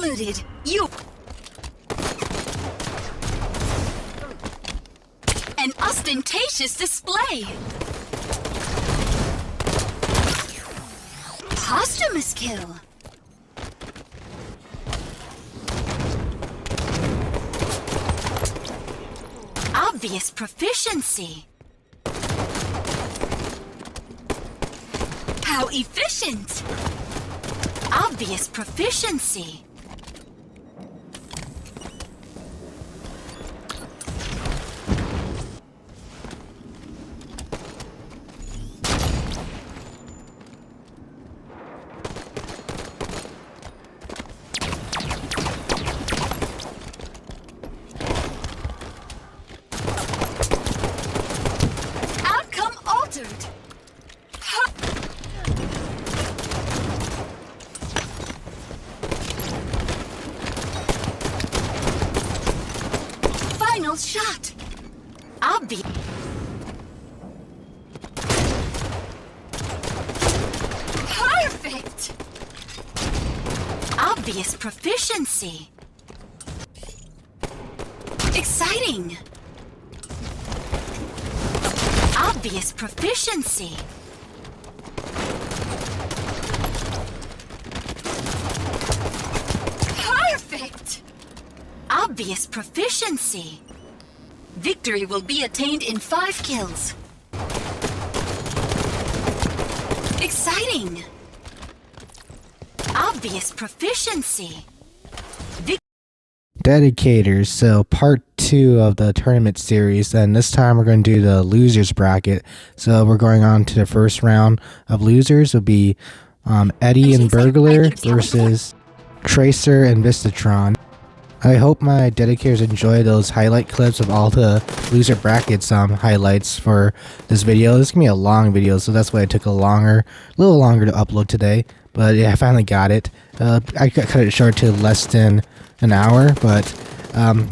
included. You... An ostentatious display. Posthumous kill. Obvious proficiency. How efficient. Obvious proficiency. Outcome altered. Final shot. Obvious. Perfect. Obvious proficiency. Exciting. Obvious proficiency. Perfect. Obvious proficiency. Victory will be attained in 5 kills. Exciting. Obvious proficiency. Dedicators, so part 2 of the tournament series, and this time we're going to do the losers bracket. So we're going on to the first round of losers. Will be Eddie and Burglar versus Tracer and Vistatron. I hope my dedicators enjoy those highlight clips of all the loser brackets highlights for this video. This is gonna be a long video, so that's why it took a little longer to upload today. But yeah, I finally got it. I cut it short to less than an hour, but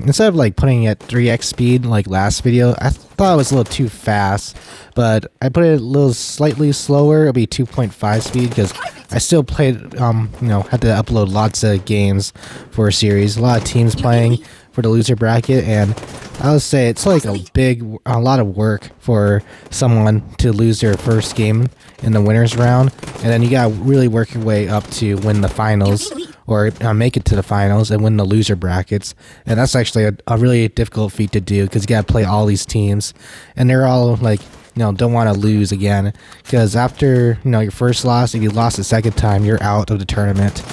instead of like putting it at 3x speed like last video, I thought it was a little too fast, but I put it a little slightly slower. It'll be 2.5 speed because I still played, had to upload lots of games for a series, a lot of teams playing for the loser bracket, and I would say it's like a lot of work for someone to lose their first game in the winners round, and then you gotta really work your way up to win the finals or make it to the finals and win the loser brackets. And that's actually a really difficult feat to do because you gotta play all these teams, and they're all like, don't want to lose again, because after your first loss, if you lost the second time, you're out of the tournament.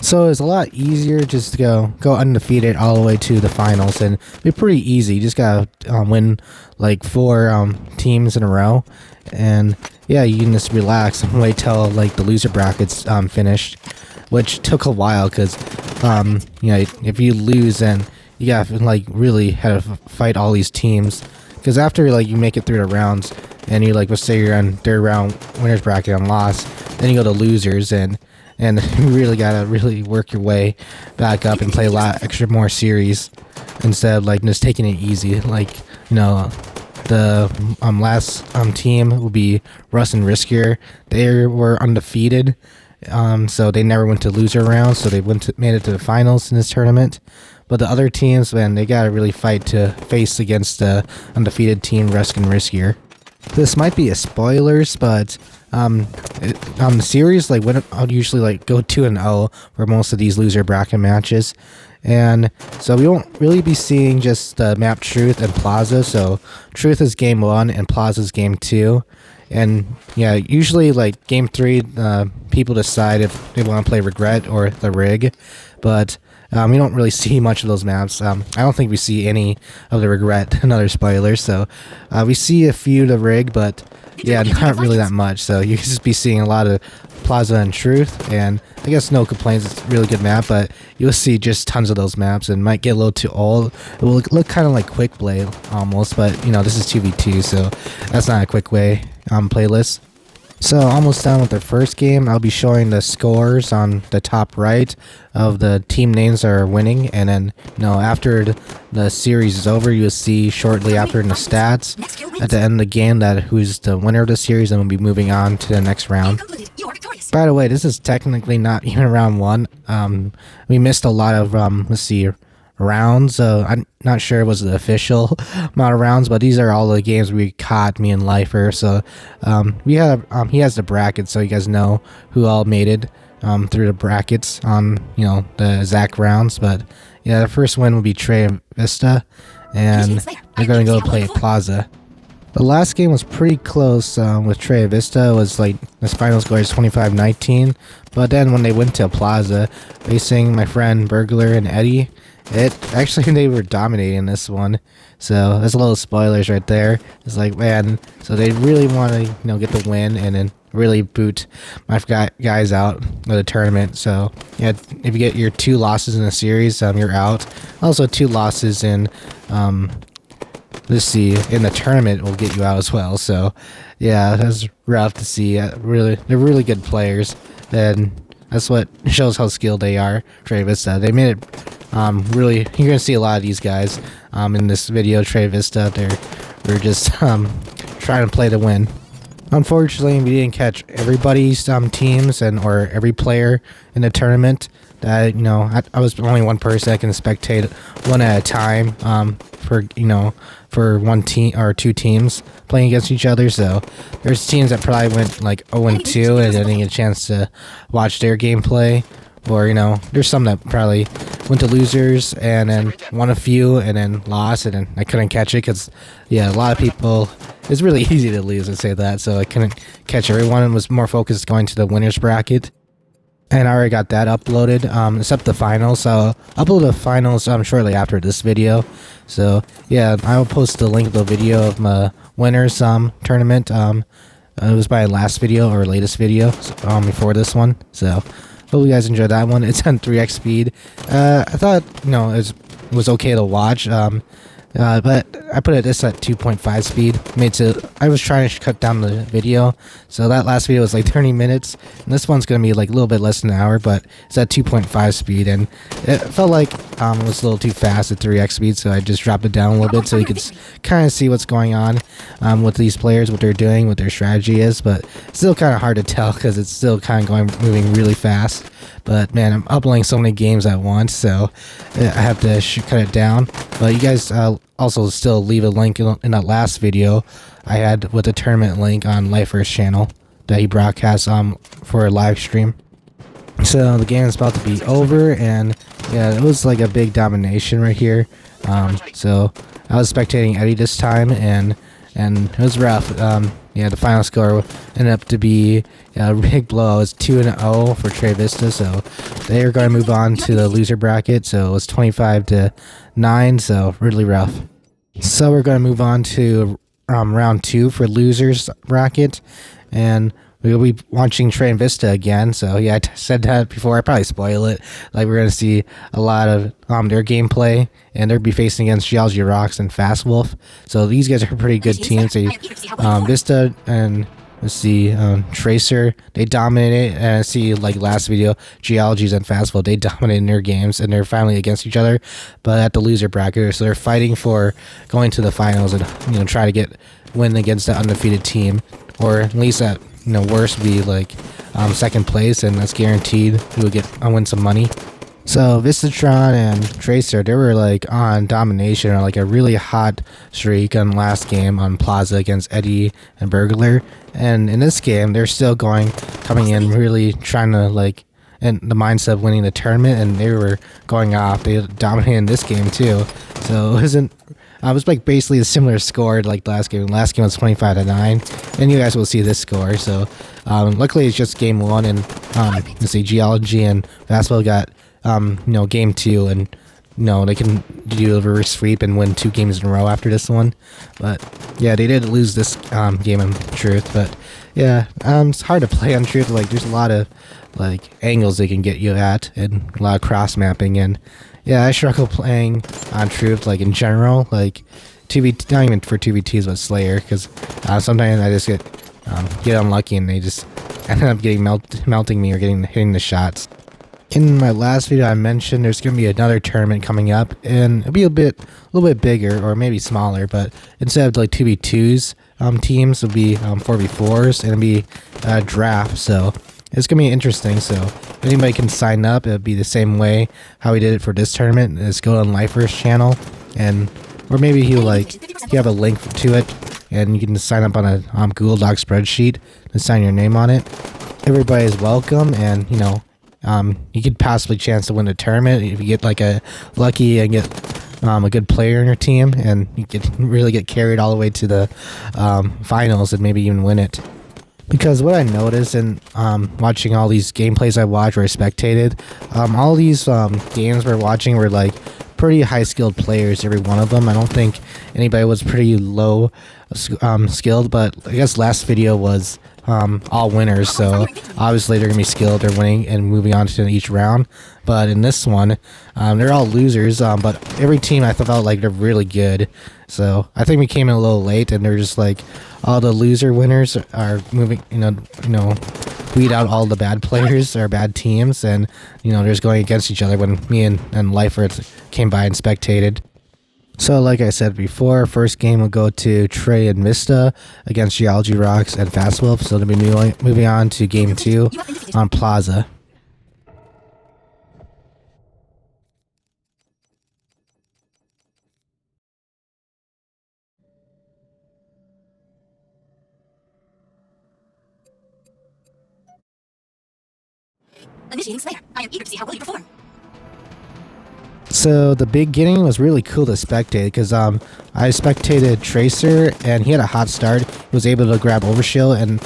So it's a lot easier just to go undefeated all the way to the finals, and be pretty easy. You just gotta win like 4 teams in a row, and yeah, you can just relax and wait till like the loser brackets finished, which took a while because if you lose, then you gotta like really have to fight all these teams. Because after like you make it through the rounds, and you like, let's say you're on third round winners bracket and lost, then you go to losers, and you really gotta work your way back up and play a lot extra more series instead of like just taking it easy. Like the last team will be Russ and Riskier. They were undefeated, so they never went to loser rounds, so they made it to the finals in this tournament. But the other teams, man, they gotta really fight to face against the undefeated team, Rusk and Riskier. This might be a spoilers, but on the series, like I'd usually like go 2-0 for most of these loser bracket matches, and so we won't really be seeing just the map Truth and Plaza. So Truth is game 1 and Plaza is game 2, and yeah, usually like game 3, people decide if they want to play Regret or the Rig, but we don't really see much of those maps. I don't think we see any of the Regret and other spoilers, so we see a few of the Rig, but yeah, not really that much. So you can just be seeing a lot of Plaza and Truth, and I guess no complaints, it's a really good map, but you'll see just tons of those maps and might get a little too old. It will look kind of like Quick Play almost, but this is 2v2, so that's not a quick way playlist. So almost done with the first game. I'll be showing the scores on the top right of the team names that are winning, and then after the series is over, you'll see shortly after in the stats at the end of the game that who's the winner of the series, and we'll be moving on to the next round. By the way, this is technically not even round one. We missed a lot of let's see, rounds. I'm not sure it was the official amount of rounds, but these are all the games we caught, me and Lyfer. So we have he has the brackets, so you guys know who all made it through the brackets on the exact rounds. But yeah, the first win will be Trey Vista, and they're gonna go play Plaza. The last game was pretty close with Trey Vista. It was like the final score is 25-19, but then when they went to Plaza facing my friend Burglar and Eddie, they were dominating this one. So there's a little spoilers right there. It's like, man, so they really want to get the win and then really boot my guys out of the tournament. So yeah, if you get your 2 losses in a series, you're out. Also 2 losses in let's see, in the tournament will get you out as well. So yeah, that's rough to see. They're really good players, and that's what shows how skilled they are. Trey Vista, they made it really. You're gonna see a lot of these guys in this video. Trey Vista, we're just trying to play to win. Unfortunately, we didn't catch everybody's teams or every player in the tournament. That I was only one person that can spectate one at a time for one team or 2 teams playing against each other. So there's teams that probably went like 0-2 and didn't get a chance to watch their gameplay, or there's some that probably went to losers and then won a few and then lost, and then I couldn't catch it because a lot of people, it's really easy to lose, I say that, so I couldn't catch everyone and was more focused going to the winners bracket. And I already got that uploaded, except the finals. So I'll upload the finals shortly after this video. So yeah, I will post the link of the video of my winners tournament. It was my last video or latest video before this one. So hope you guys enjoyed that one. It's on 3x speed. I thought it was okay to watch. But I put this at 2.5 speed. I was trying to cut down the video, so that last video was like 30 minutes, and this one's gonna be like a little bit less than an hour, but it's at 2.5 speed, and it felt like it was a little too fast at 3x speed, so I just dropped it down a little bit so you could kind of see what's going on with these players, what they're doing, what their strategy is, but it's still kind of hard to tell because it's still kind of moving really fast. But man, I'm uploading so many games at once, so I have to cut it down. But you guys also still leave a link in that last video I had with the tournament link on Lyfer's channel that he broadcasts for a live stream. So the game is about to be over, and yeah, it was like a big domination right here. So I was spectating Eddie this time, and it was rough. Yeah, the final score ended up to be a big blow. It was 2-0 for Trey Vista, so they are going to move on to the loser bracket. So it was 25-9, so really rough. So we're going to move on to round 2 for losers bracket, and we'll be watching Trey and Vista again. So yeah, I said that before. I probably spoil it. Like, we're gonna see a lot of their gameplay, and they'll be facing against Geology Rocks and Fast Wolf. So these guys are pretty good teams. They Vista and let's see, Tracer, they dominated. And I see, like last video, Geologies and Fast Wolf, they dominated in their games, and they're finally against each other, but at the loser bracket. So they're fighting for going to the finals and try to win against the undefeated team, or at least at worst be like second place, and that's guaranteed you'll win some money. So Vistatron and Tracer, they were like on domination, or like a really hot streak on last game on Plaza against Eddie and Burglar, and in this game they're still coming in really trying to in the mindset of winning the tournament, and they were going off. They dominated in this game too, so it was like basically a similar score like last game. Last game was 25-9, and you guys will see this score. So luckily it's just game 1, and let's see, Geology and Fastball got game 2, and they can do a reverse sweep and win 2 games in a row after this one. But yeah, they did lose this game in Truth, but yeah, it's hard to play on Truth. Like, there's a lot of angles they can get you at, and a lot of cross mapping, and yeah, I struggle playing on Truth, in general, 2v, not even for 2v2s, but Slayer, because sometimes I just get get unlucky and they just ended up getting melting me or hitting the shots. In my last video, I mentioned there's going to be another tournament coming up, and it'll be a little bit bigger or maybe smaller. But instead of like 2v2s teams, it'll be 4v4s, and it'll be a draft. So it's going to be interesting. So if anybody can sign up, it'll be the same way how we did it for this tournament. Is go on Lyfe's channel, and or maybe you have a link to it, and you can sign up on a Google Doc spreadsheet and sign your name on it. Everybody is welcome, and you could possibly chance to win the tournament if you get like a lucky and get a good player in your team, and you could really get carried all the way to the finals and maybe even win it. Because what I noticed in watching all these gameplays I watched or I spectated, all these games we're watching were like pretty high skilled players, every one of them. I don't think anybody was pretty low skilled, but I guess last video was all winners, so obviously they're gonna be skilled, they're winning and moving on to each round. But in this one, they're all losers, but every team I felt like they're really good. So I think we came in a little late, and they're just like all the loser winners are moving, weed out all the bad players or bad teams, and they're just going against each other when me and Lyfe came by and spectated. So like I said before, first game will go to Trey and Mista against Geology Rocks and Fastwolf. So they'll be moving on to game 2 on Plaza. Initiating Slayer. I am eager to see how well you perform. So the beginning was really cool to spectate because I spectated Tracer, and he had a hot start. He was able to grab Overshield and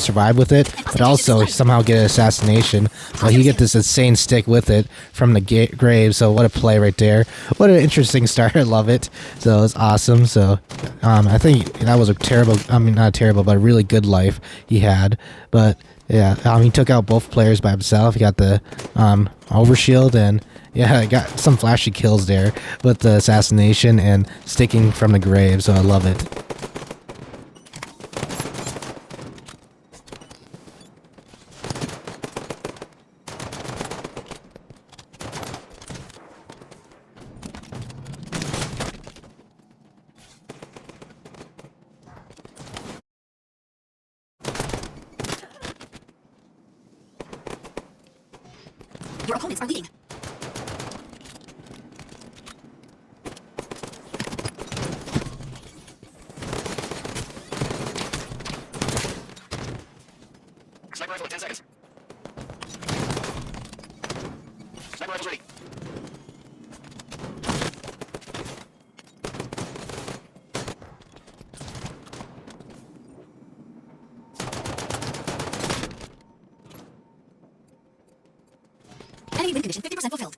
survive with it, but also somehow get an assassination. But he get this insane stick with it from the grave. So what a play right there! What an interesting start. I love it. So it's awesome. So I think that was not terrible, but a really good life he had. But yeah, he took out both players by himself. He got the Overshield, and yeah, I got some flashy kills there with the assassination and sticking from the grave, so I love it. Your opponents are leading. Sniper rifle at 10 seconds. Sniper rifle's ready. Enemy win condition 50% fulfilled.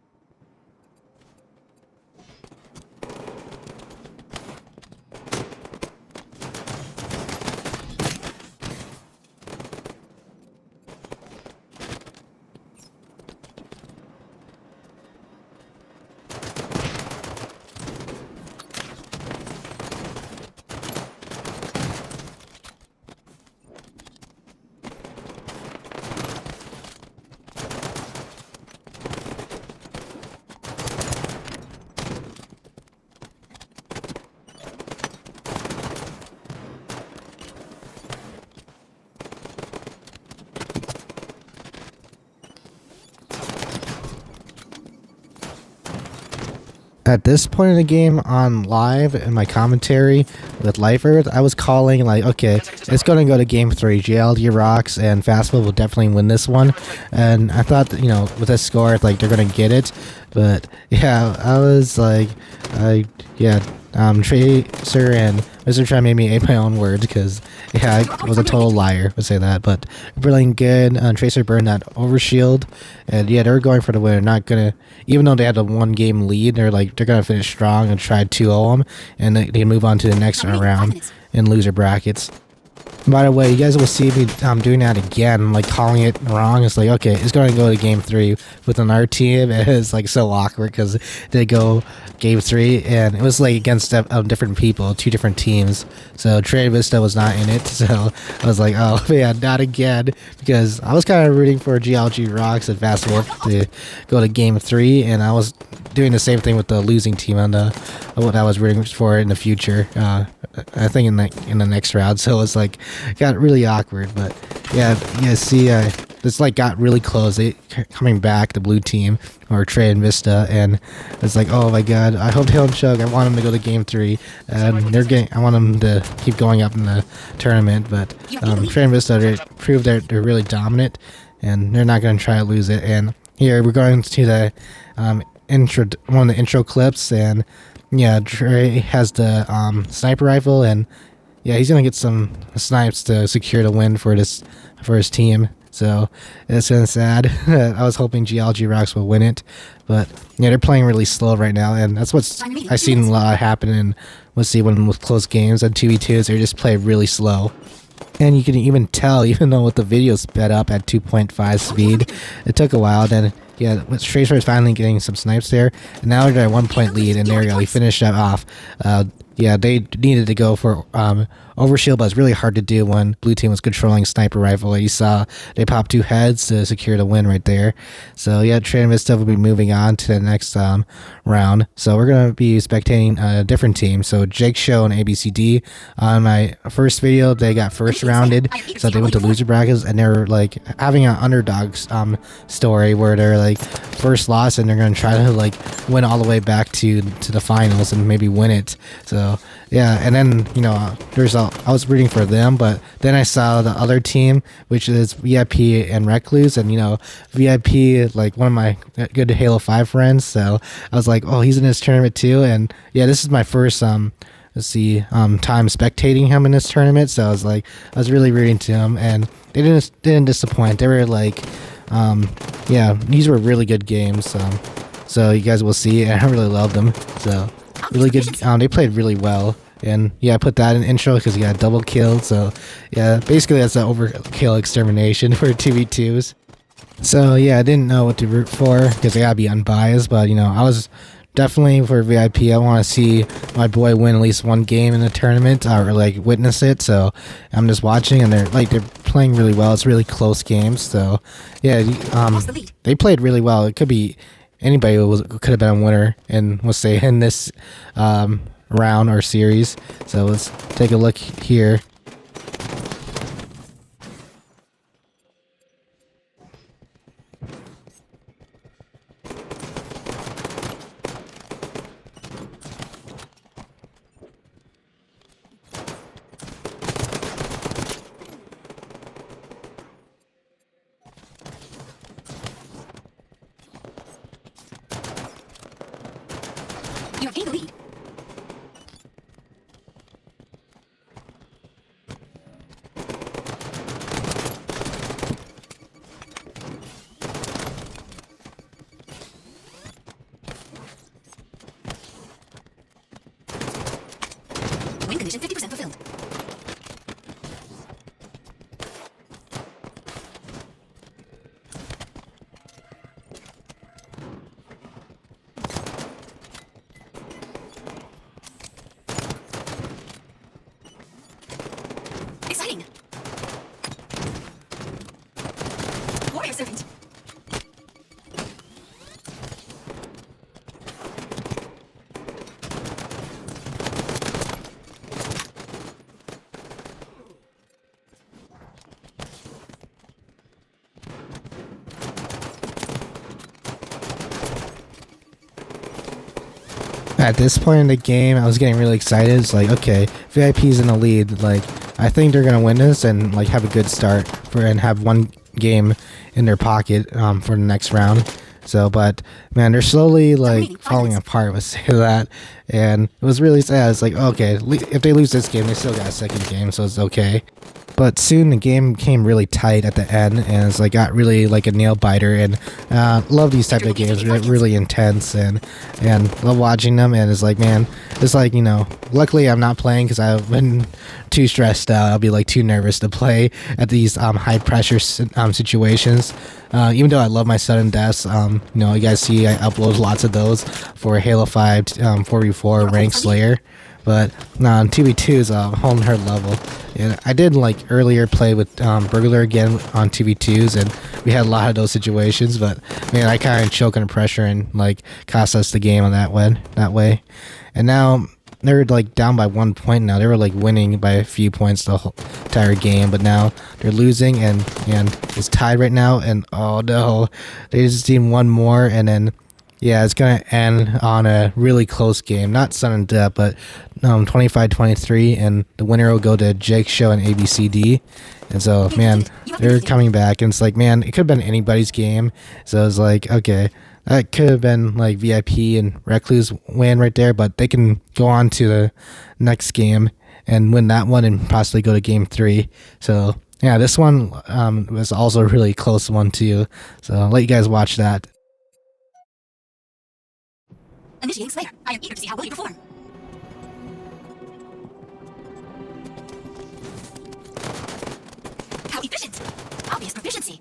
At this point in the game on live in my commentary with Lyfe, I was calling like, okay, it's going to go to game 3. GLD Rocks and Fastball will definitely win this one. And I thought that, with this score, like they're going to get it. But yeah, I was like, Tracer and Mr. Try made me eat my own words because, yeah, I was a total liar, would say that. But brilliant good. Tracer burned that Overshield. And yeah, they're going for the win. Not going to, even though they had a 1-game lead, they're going to finish strong and try 2-0 them. And they move on to the next round in loser brackets. By the way, you guys will see me doing that again, like calling it wrong. It's like, okay, it's going to go to game 3 with another team. And it's like so awkward because they go game 3 and it was like against different people, 2 different teams. So Trade Vista was not in it. So I was like, oh man, not again. Because I was kind of rooting for GLG Rocks and Fast Warp to go to game 3. And I was doing the same thing with the losing team on the what I was rooting for in the future. I think in the next round. So it's like got really awkward. But yeah, see, this like got really close. They coming back, the blue team or Trey and Vista, and it's like, oh my god, I hope they don't choke. I want them to go to game 3, and I want them to keep going up in the tournament. But Trey and Vista, they proved that they're really dominant, and they're not going to try to lose it. And here we're going to the one of the intro clips, and yeah, Trey has the sniper rifle, and yeah, he's gonna get some snipes to secure the win for his team. So it's kind of sad. I was hoping GLG Rocks will win it, but yeah, they're playing really slow right now, and that's what's I've seen a lot happen. And we'll see when with close games on 2v2s, they just play really slow. And you can even tell, even though with the video sped up at 2.5 speed, it took a while. Then yeah, Tracer is finally getting some snipes there, and now they're at 1 point lead. And there you go, he finished that off. Yeah, they needed to go for overshield, but it's really hard to do when blue team was controlling sniper rifle. You saw they popped 2 heads to secure the win right there. So yeah, Trade Vista will be moving on to the next round. So we're gonna be spectating a different team. So Jake Show and ABCD. On my first video, they got first rounded, so they went to loser brackets, and they're like having an underdogs story where they're like first loss, and they're gonna try to like win all the way back to the finals and maybe win it. So yeah, and then I was rooting for them, but then I saw the other team, which is VIP and Recluse, and VIP, like one of my good Halo 5 friends. So I was like, oh, he's in this tournament too, and yeah, this is my first time spectating him in this tournament. So I was really rooting to him, and they didn't disappoint. They were like, yeah, these were really good games. So you guys will see, and I really love them. So really good. They played really well. And yeah, I put that in intro because he got double killed. So yeah, basically that's an overkill extermination for 2v2s. So yeah, I didn't know what to root for because I gotta be unbiased. But I was definitely for VIP. I want to see my boy win at least one game in the tournament or like witness it. So I'm just watching, and they're playing really well. It's really close games. So yeah, they played really well. It could be anybody could have been a winner, and we'll say in this round or series. So let's take a look here. You have gained the lead. Win condition 50% fulfilled. Exciting! Warrior Servant. At this point in the game, I was getting really excited. It's like, okay, VIP's in the lead. Like, I think they're gonna win this and like have a good start and have one game in their pocket for the next round. So, but man, they're slowly like falling apart. Let's say that, and it was really sad. It's like, okay, if they lose this game, they still got a second game, so it's okay. but soon the game became really tight at the end, and it's like got really like a nail biter. And love these type of games. They're really intense, and love watching them. And it's like, man, it's like, you know, luckily I'm not playing because I've been too stressed out. I'll be like too nervous to play at these high pressure situations. Even though I love my sudden deaths, you know, you guys see I upload lots of those for Halo 5 4v4 Rank Slayer. But no, 2v2 is a whole nother level. And I did like earlier play with Burglar again on 2v2s, and we had a lot of those situations. But man, I kind of choke under pressure and like cost us the game on that way. And now they're like down by 1 point now. They were like winning by a few points the whole entire game, but now they're losing, and it's tied right now. And oh no, they just need one more, and then yeah, it's gonna end on a really close game. Not sudden death, but 25-23, and the winner will go to Jake Show and ABCD. And so, man, they're coming back, and it's like, man, it could have been anybody's game. So it's like, okay, that could have been like VIP and Recluse win right there, but they can go on to the next game and win that one and possibly go to game 3. So yeah, this one was also a really close one too. So I'll let you guys watch that. Initiating Slayer. I am eager to see how well you perform. How efficient! Obvious proficiency.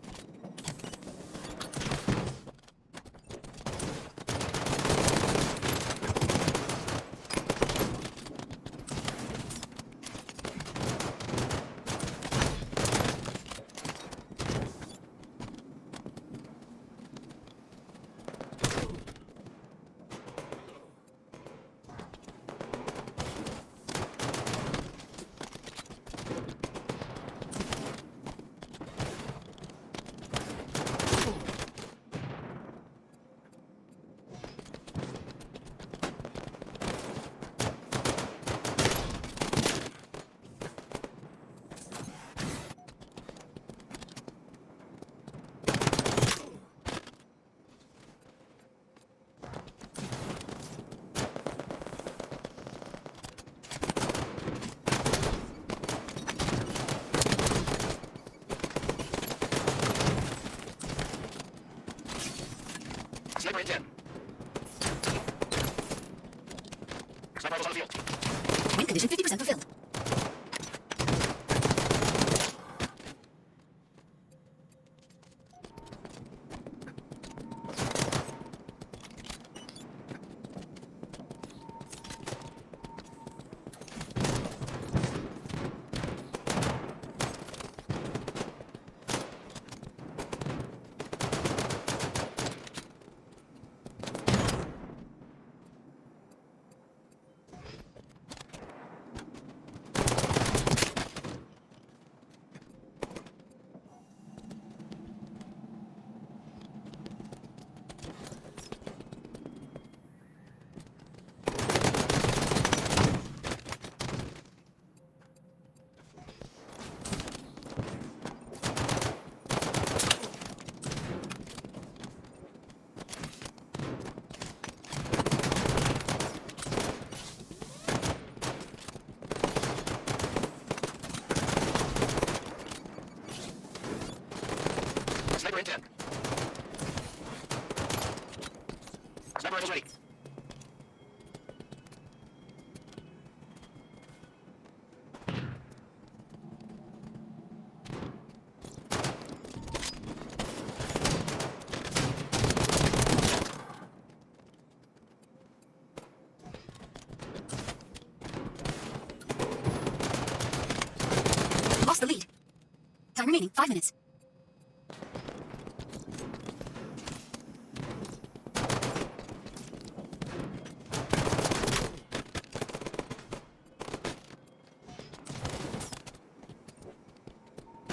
Sniper in 10. Sniper rifles on the field. Win condition 50% fulfilled. Sniper in 10. Sniper rifles ready. Lost the lead. Time remaining 5 minutes.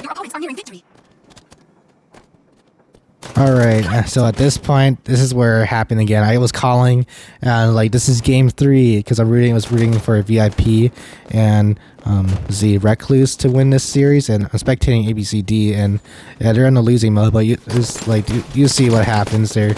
Your opponents are nearing victory. Alright, so at this point, this is where it happened again. I was calling, like, this is game 3, because I was rooting for a VIP and the Recluse to win this series, and I'm spectating ABCD, and yeah, they're in the losing mode, but you see what happens. They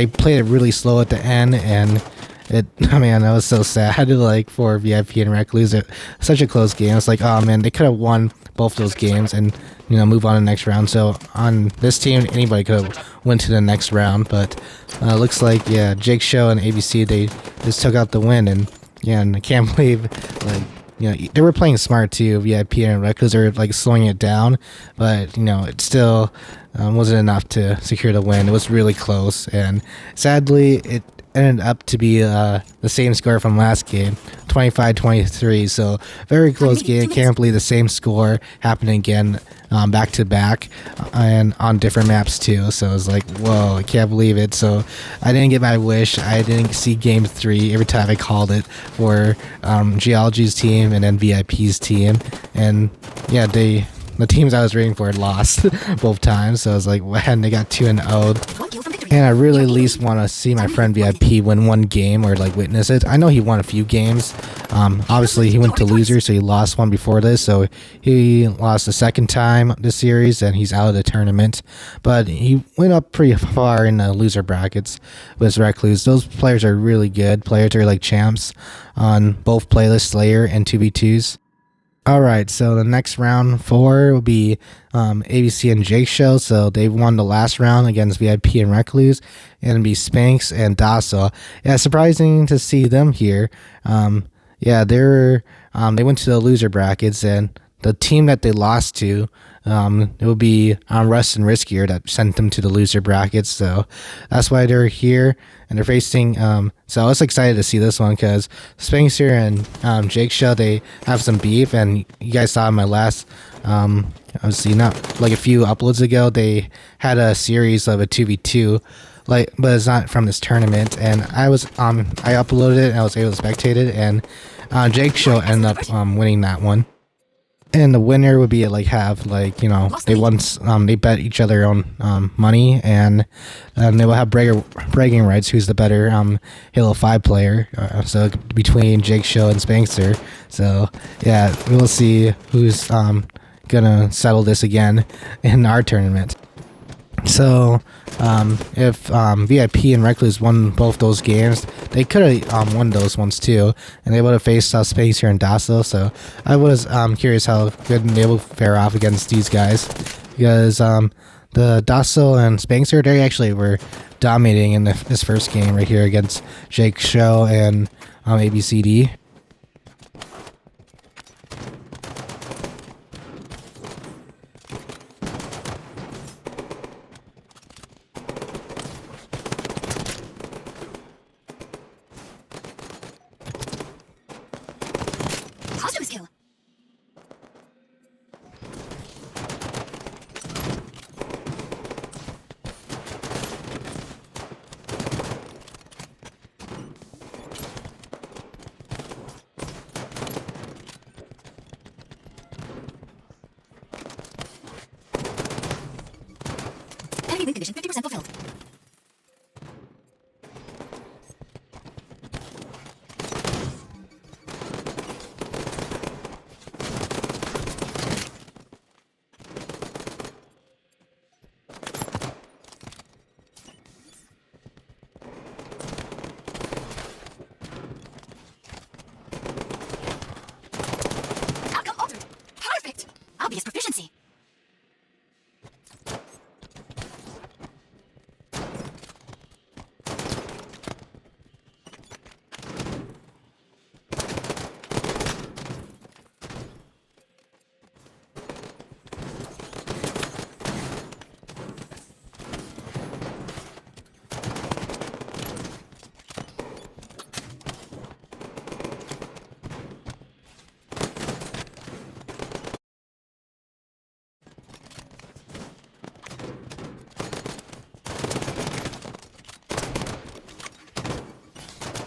played it really slow at the end, and Man, that was so sad. Like for VIP and Recluse, such a close game. It's like, oh man, they could have won both those games and move on to the next round. So on this team, anybody could have went to the next round. But looks like Jake Show and ABC they just took out the win, and and I can't believe like. They were playing smart too, VIP and Recluse. They were like slowing it down, but it still wasn't enough to secure the win. It was really close, and sadly, it ended up to be the same score from last game, 25-23. So very close game. Can't believe the same score happened again, back to back, and on different maps too. So I was like, whoa, I can't believe it. So I didn't get my wish. I didn't see game 3 every time I called it for Geology's team and then VIP's team, and the teams I was rooting for lost both times. So I was like, man, they got 2-0. 1 kill from victory. And I really at least want to see my friend VIP win one game or like witness it. I know he won a few games. Obviously he went to loser, so he lost one before this. So he lost the second time this series, and he's out of the tournament. But he went up pretty far in the loser brackets with Recluse. Those players are really good. Players are like champs on both Playlist Slayer and 2v2s. Alright, so the next round 4 will be ABC and Jake Show. So they won the last round against VIP and Recluse, and it'll be Spanx and Dasso. Yeah, surprising to see them here. They went to the loser brackets, and the team that they lost to, it will be Rust and Riskier that sent them to the loser brackets. So that's why they're here, and they're facing. So I was excited to see this one because Spencer and Jake Show, they have some beef, and you guys saw in my last, obviously not like a few uploads ago, they had a series of a 2v2. But it's not from this tournament, and I uploaded it and I was able to spectate it, and Jake Show ended up winning that one. And the winner would be they bet each other on money, and they will have bragging rights who's the better Halo 5 player. So between Jake Show and Spankster. So yeah, we'll see who's gonna settle this again in our tournament. So if VIP and Recluse won both those games, they could have won those ones too, and they would have faced Spacer and Dasso. So I was curious how good they will fare off against these guys, because the Dasso and Spancer, they actually were dominating in this first game right here against Jake Show and ABCD. Posthumous kill. Enemy win condition 50% fulfilled. Outcome altered. Perfect. Obvious proficiency.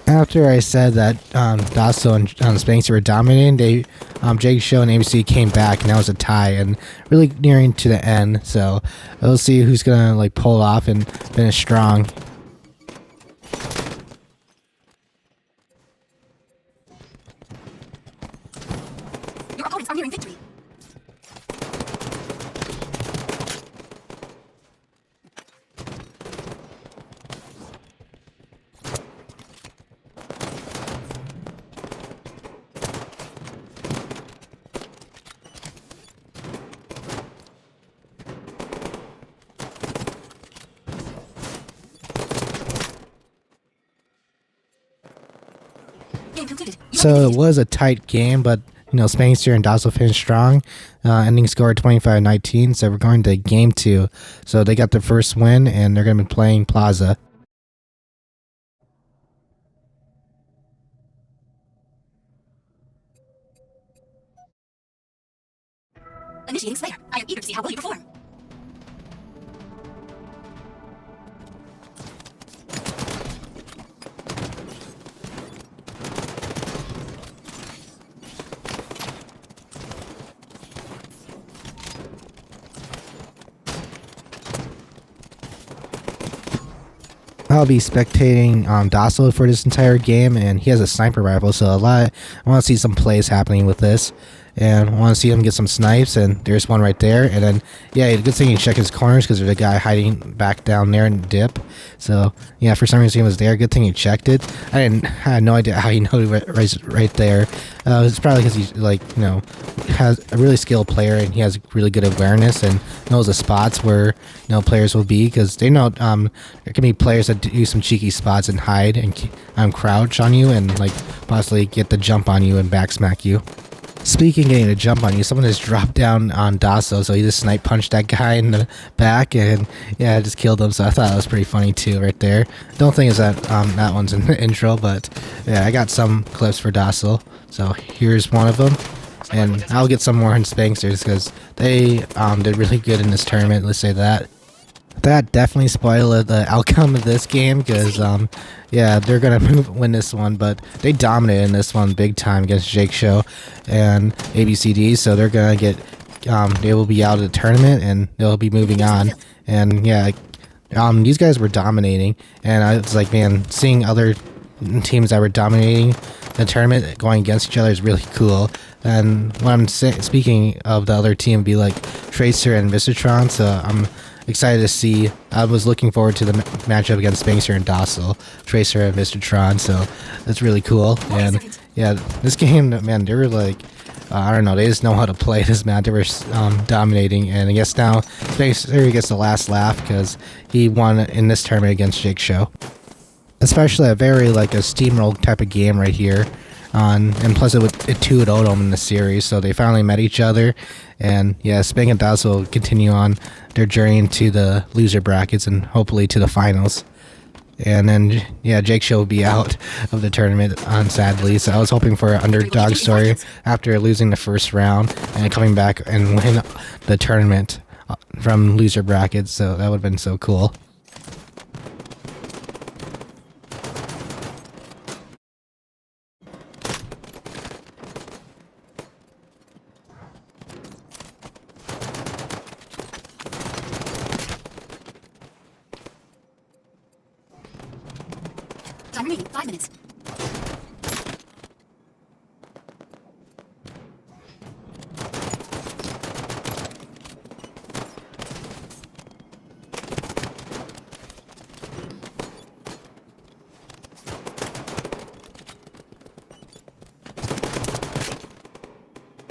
After I said that Dasso and Spancer were dominating, Jake Show and ABC came back, and that was a tie, and really nearing to the end. So we'll see who's gonna like pull off and finish strong. Your opponents are nearing victory. concluded. You So are it defeated. was a tight game, but Spangster and Dazzle finished strong. Ending score 25-19. So we're going to game 2. So they got the first win, and they're going to be playing Plaza. Initiating Slayer. I am eager to see how well you perform. I'll be spectating Dazzle for this entire game, and he has a sniper rifle, so I want to see some plays happening with this, and I want to see him get some snipes, and there's one right there, and then, yeah, good thing you check his corners, because there's a guy hiding back down there in the dip, so, yeah, for some reason he was there. Good thing you checked it. I had no idea how he knew right there. It's probably because he's, like, has a really skilled player, and he has really good awareness, and knows the spots where, players will be, because they know, there can be players that do some cheeky spots and hide and crouch on you and, like, possibly get the jump on you and backsmack you. Speaking of getting a jump on you, someone just dropped down on Dasso, so he just snipe punched that guy in the back, and yeah, just killed him. So I thought that was pretty funny too, right there. Don't think it's that one's in the intro, but yeah, I got some clips for Dasso. So here's one of them, and I'll get some more in Spanksters because they did really good in this tournament. Let's say that. That definitely spoiled the outcome of this game because, yeah, they're going to win this one, but they dominated in this one big time against Jake Show and ABCD, so they're going to get, they will be out of the tournament and they'll be moving on. And, yeah, these guys were dominating, and I was like, man, seeing other teams that were dominating the tournament going against each other is really cool. And when I'm speaking of the other team, be like Tracer and Visitron, so I'm excited to see. I was looking forward to the matchup against Spankster and Docile, Tracer and Mr. Tron, so that's really cool. And yeah, this game, man, they were like, I don't know, they just know how to play this match. They were dominating, and I guess now Spankster gets the last laugh because he won in this tournament against Jake Show. Especially a very like a steamroll type of game right here. And plus it 2-0'd them in the series, so they finally met each other, and yeah, Spank and Daz will continue on their journey into the loser brackets and hopefully to the finals. And then yeah, Jake Show will be out of the tournament, sadly. So I was hoping for an underdog story after losing the first round and coming back and win the tournament from loser brackets. So that would have been so cool. Time remaining 5 minutes.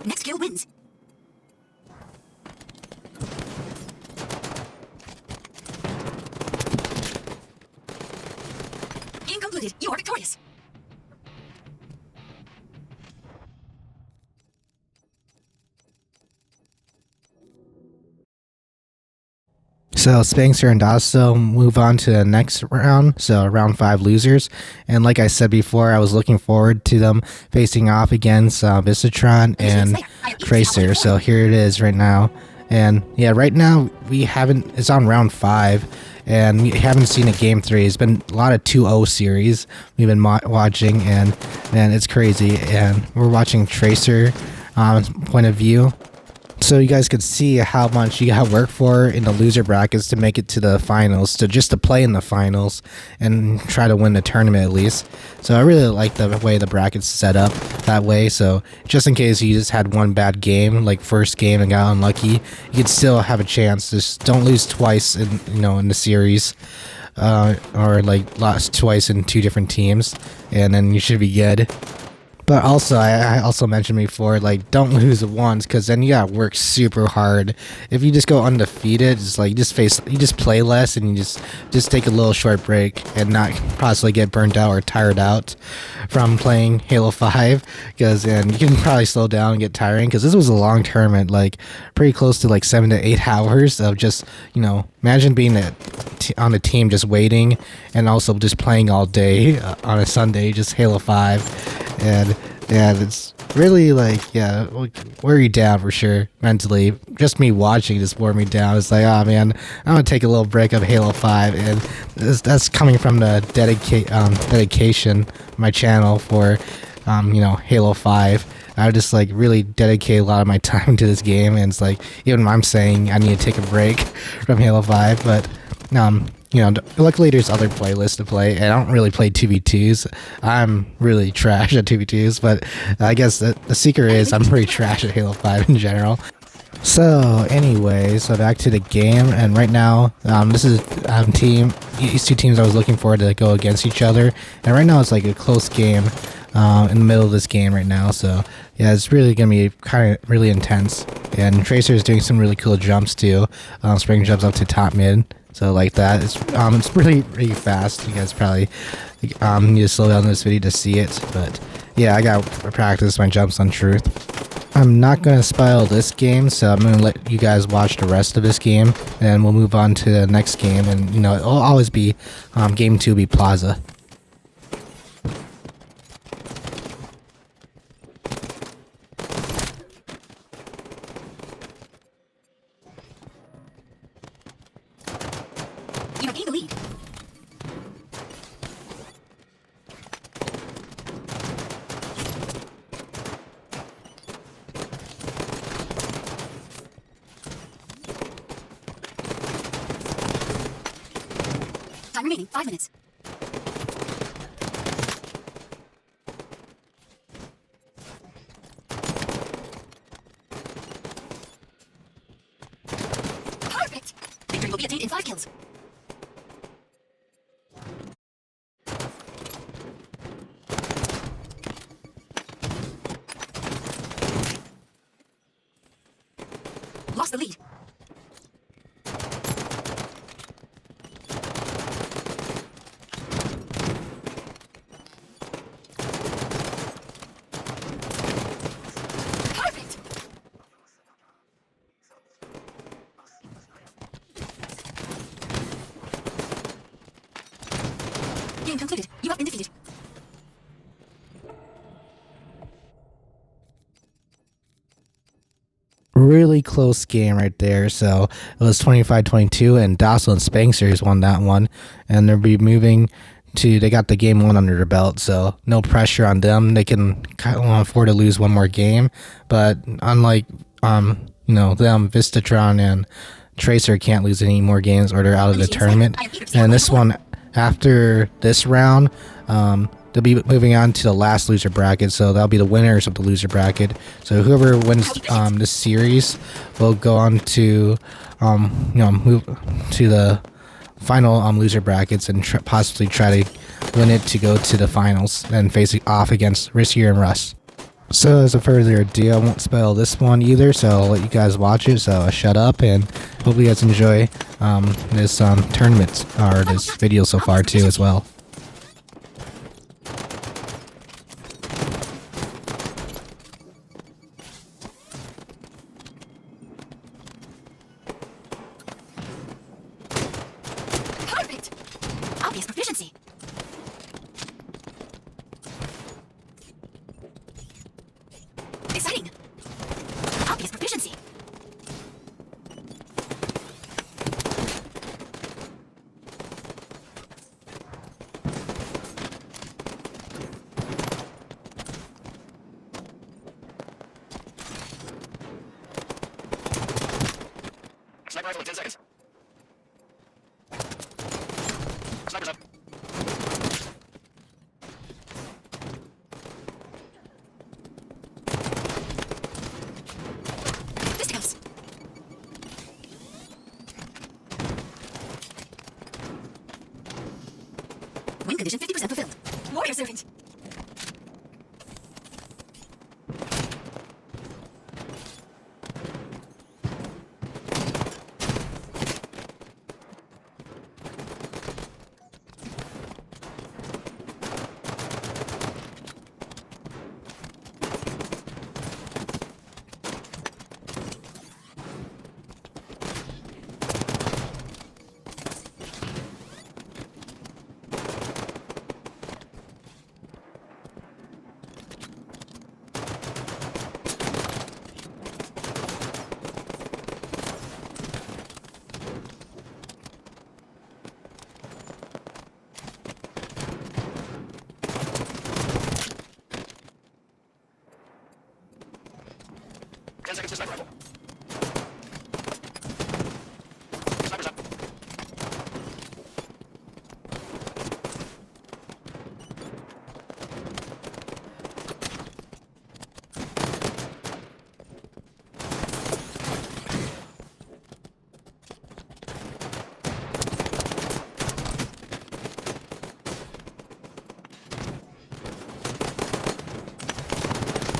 Next kill wins. Game concluded. You are victorious. So Spankster and Dasso move on to the next round, so round 5 losers. And like I said before, I was looking forward to them facing off against Visitron and Tracer. So here it is right now. And yeah, right now it's on round 5, and we haven't seen a game 3. It's been a lot of 2-0 series we've been watching, and man, it's crazy. And we're watching Tracer point of view. So you guys could see how much you got to work for in the loser brackets to make it to the finals, to play in the finals and try to win the tournament at least. So I really like the way the brackets set up that way. So just in case you just had one bad game, like first game and got unlucky, you could still have a chance. Just don't lose twice in the series, or like lost twice in 2 different teams, and then you should be good. But also, I also mentioned before, like, don't lose it once, because then you gotta work super hard. If you just go undefeated, it's like you just play less, and you just take a little short break and not possibly get burnt out or tired out from playing Halo 5, because then you can probably slow down and get tiring, because this was a long tournament, like pretty close to like 7 to 8 hours of just, imagine being on a team just waiting and also just playing all day on a Sunday, just Halo 5. And it's really like, yeah, wear you down for sure mentally. Just me watching just wore me down. It's like, oh man, I'm gonna take a little break of Halo 5, and that's coming from the dedication of my channel for Halo 5. I would just like really dedicate a lot of my time to this game, and it's like, even I'm saying I need to take a break from Halo 5, but luckily there's other playlists to play, and I don't really play 2v2s. I'm really trash at 2v2s, but I guess the secret is I'm pretty trash at Halo 5 in general. So anyway, so back to the game, and right now, this is these two teams I was looking for to go against each other, and right now it's like a close game in the middle of this game right now, so yeah, it's really gonna be kind of really intense, and Tracer is doing some really cool jumps too, spring jumps up to top mid. So like that, it's really fast. You guys probably need to slow down this video to see it, but yeah, I got to practice my jumps on truth. I'm not gonna spoil this game, so I'm gonna let you guys watch the rest of this game, and we'll move on to the next game. And it'll always be game 2 be Plaza. You have gained the lead. Time remaining, 5 minutes. Perfect! Victory will be attained in 5 kills. Lost the lead. Perfect. Game concluded. You have been defeated. Really close game right there. So it was 25-22, and Dossel and Spanksters won that one, and they'll be moving to, they got the game 1 under their belt, so no pressure on them. They can kind of afford to lose one more game, but unlike them, Vistatron and Tracer can't lose any more games or they're out of the tournament. And this one, after this round, they'll be moving on to the last loser bracket, so that'll be the winners of the loser bracket. So whoever wins this series will go on to move to the final loser brackets and possibly try to win it to go to the finals and face it off against Riskier and Russ. So as a further ado, I won't spoil this one either, so I'll let you guys watch it, so shut up, and hope you guys enjoy this tournament, or this video so far too as well. Perfect. Obvious proficiency. Exciting. Obvious proficiency. Sniper rifle in 10 seconds. Sniper's up. Fisticuffs. Win condition 50% fulfilled. Warrior servant. Sniper rifle. Sniper's up.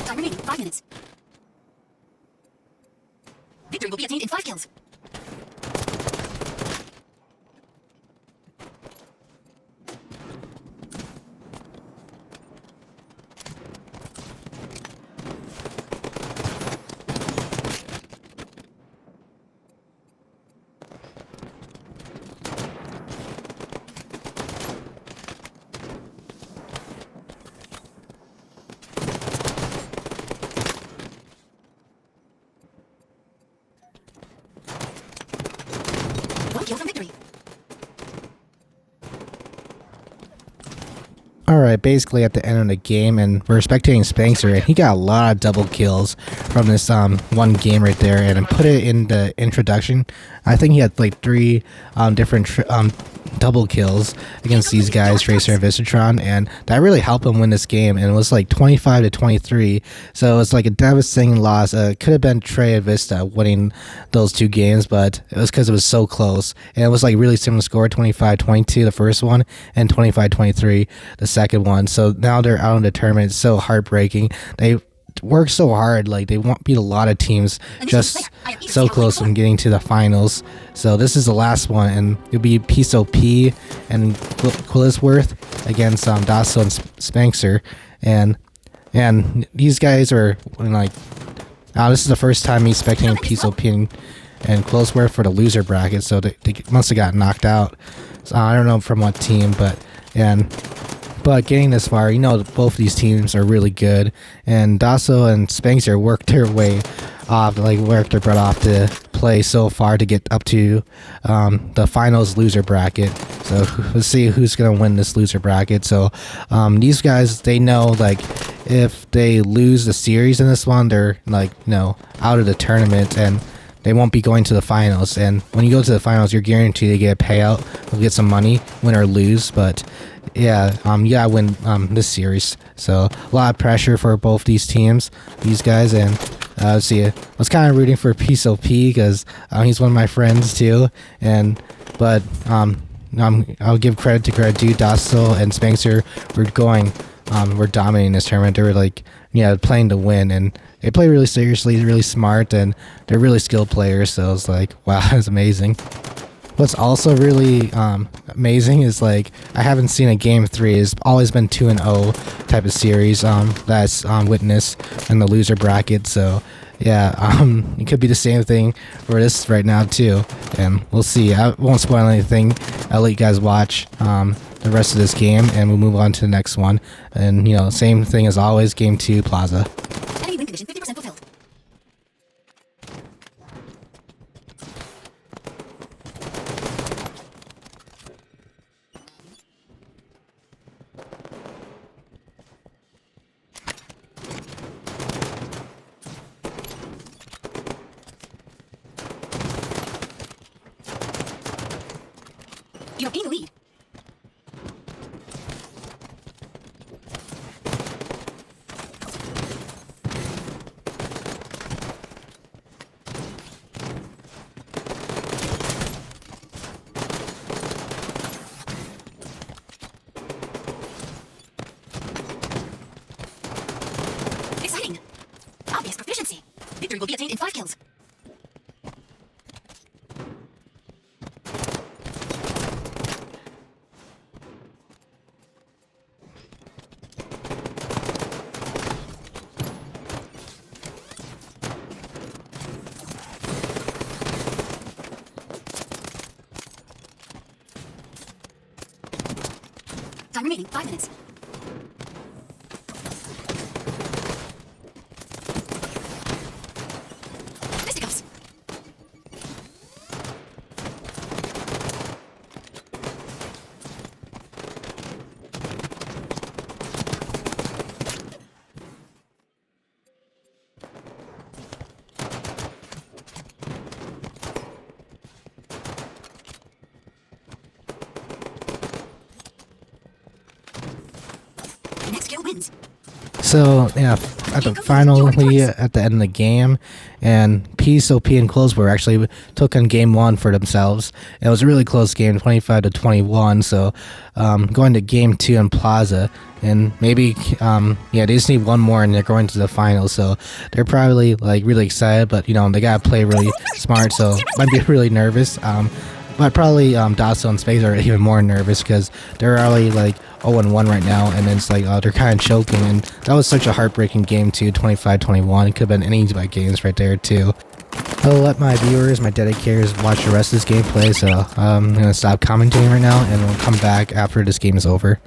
Time remaining 5 minutes. Victory will be attained in 5 kills. One kill from victory. Alright, basically at the end of the game, and we're spectating Spencer, and he got a lot of double kills from this one game right there, and I put it in the introduction. I think he had like 3 different double kills against these guys, Tracer and Visitron, and that really helped him win this game, and it was like 25 to 23, so it's like a devastating loss. It could have been Trey and Vista winning those 2 games, but it was because it was so close, and it was like really similar score, 25-22 the first one, and 25-23 the second one. So now they're out of the tournament. It's so heartbreaking. They worked so hard, like they beat a lot of teams just so close from getting to the finals. So this is the last one, and it'll be Peace OP and Quillisworth against Dasso and Spencer, and these guys are like, this is the first time he's spectating Peace OP and Quillisworth for the loser bracket, so they must have got knocked out. So I don't know from what team, but getting this far, you know, both these teams are really good, and Dasso and Spencer worked their way off, like worked their butt off to play so far to get up to the finals loser bracket. So let's see who's gonna win this loser bracket. So these guys, they know like if they lose the series in this one, they're like, you know, out of the tournament, and they won't be going to the finals. And when you go to the finals, you're guaranteed to get a payout, you'll get some money, win or lose. But yeah, you gotta win this series. So a lot of pressure for both these teams, these guys. And let's see, I was kind of rooting for Peace OP because he's one of my friends too. But I'll give credit to credit due. Dasso and Spencer were dominating this tournament. They were like, playing to win, and they play really seriously, really smart, and they're really skilled players. So it's like, wow, it's amazing. What's also really amazing is like I haven't seen a game 3. It's always been 2-0 type of series that's witnessed in the loser bracket. So yeah, it could be the same thing for this right now too, and we'll see. I won't spoil anything. I'll let you guys watch the rest of this game, and we'll move on to the next one. And same thing as always. Game 2, Plaza. Enemy win condition 50% fulfilled. You have gained the lead. Exciting! Obvious proficiency. Victory will be attained in 5 kills. Time remaining 5 minutes. Fisticuffs. next kill wins. So yeah, finally at the end of the game, and Peace, OP, and Closeware actually took on game 1 for themselves. It was a really close game, 25-21. So going to game 2 in Plaza, and maybe they just need one more, and they're going to the finals. So they're probably like really excited, but they gotta play really smart. So might be really nervous. But probably Dasso and Space are even more nervous because they're already like 0-1 right now, and then it's like they're kind of choking, and that was such a heartbreaking game too, 25-21. It could have been any of my games right there too. I'll let my viewers, my dedicators, watch the rest of this gameplay, so I'm gonna stop commentating right now, and we'll come back after this game is over.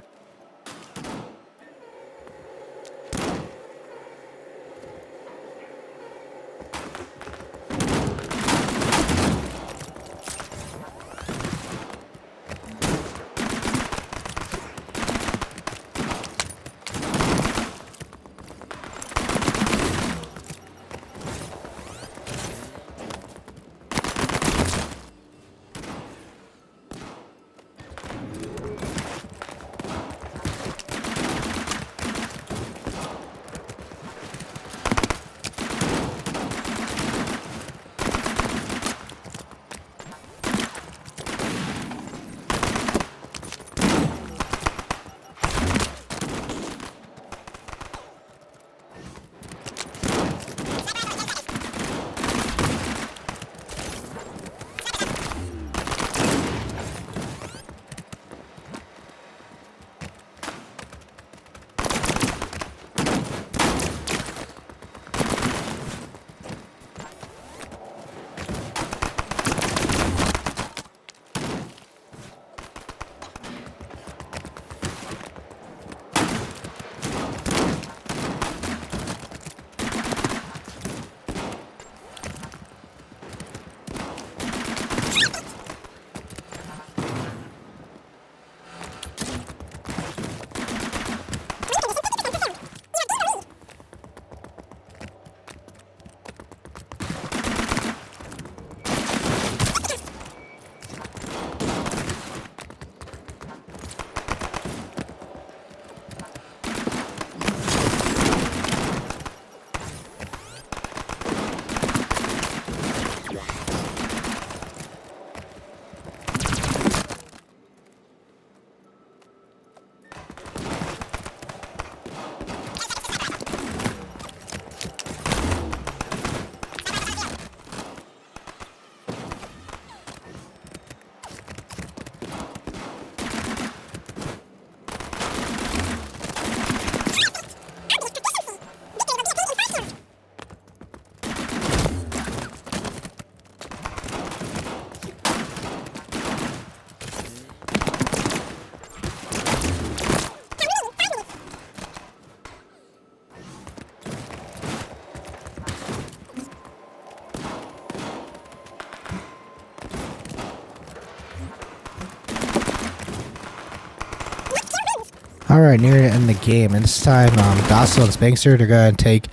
Alright, near the end of the game, and this time Dasso and Spankster, they're going to take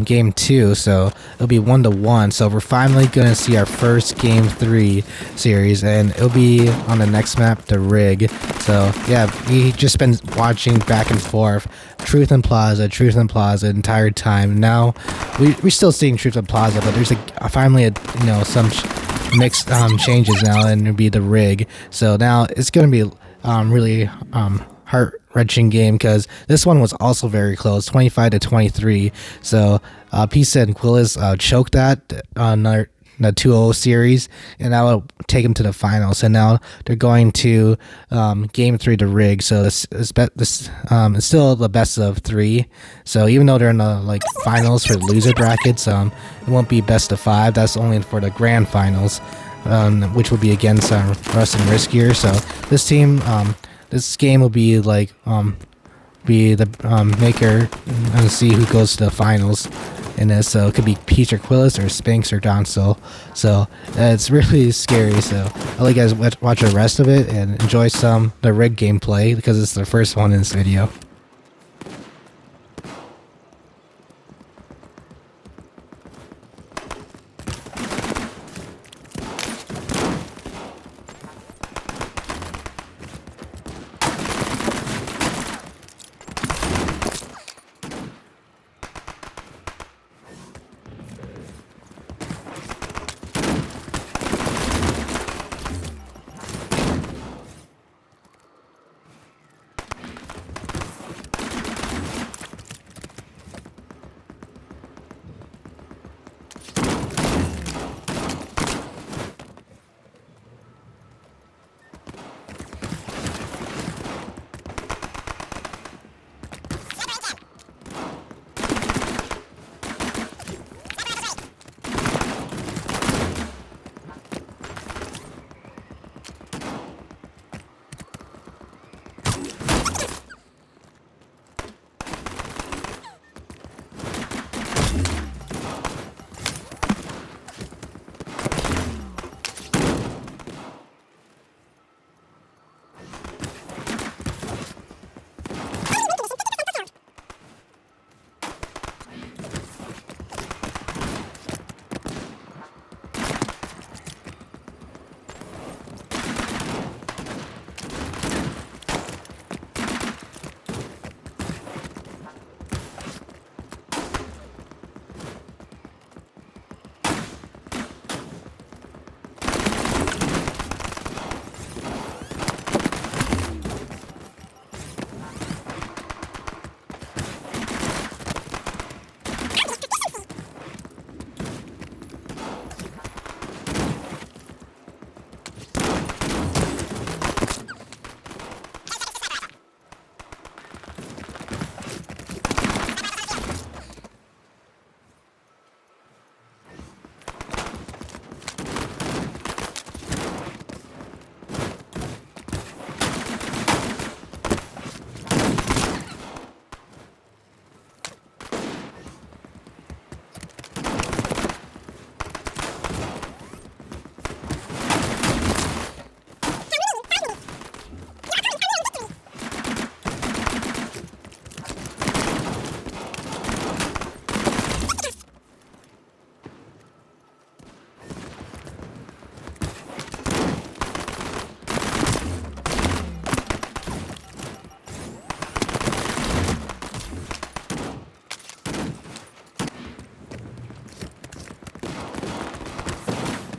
game 2, so it'll be 1-1, so we're finally going to see our first game 3 series, and it'll be on the next map, the rig. So yeah, we just been watching back and forth, Truth and Plaza the entire time. Now, we're still seeing Truth and Plaza, but there's finally some mixed changes now, and it'll be the rig. So now it's going to be really heart-wrenching game, because this one was also very close, 25-23. So Pisa and Quillis choked that on the 2-0 series, and that will take them to the finals. And now they're going to game 3 to rig. So this is still the best of 3. So even though they're in the finals for the loser brackets, it won't be best of 5. That's only for the grand finals, which will be against Russ and Riskier. So this team. This game will be be the maker and see who goes to the finals in this. So it could be Peach or Quillis or Spinks or Donso. So it's really scary. So I'll let you guys watch the rest of it and enjoy the rig gameplay, because it's the first one in this video.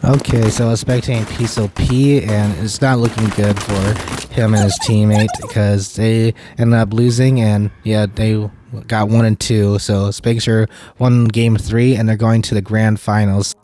Okay, so I was spectating Piso P, and it's not looking good for him and his teammate because they ended up losing, and yeah, they got 1 and 2. So Spags are won game 3, and they're going to the grand finals.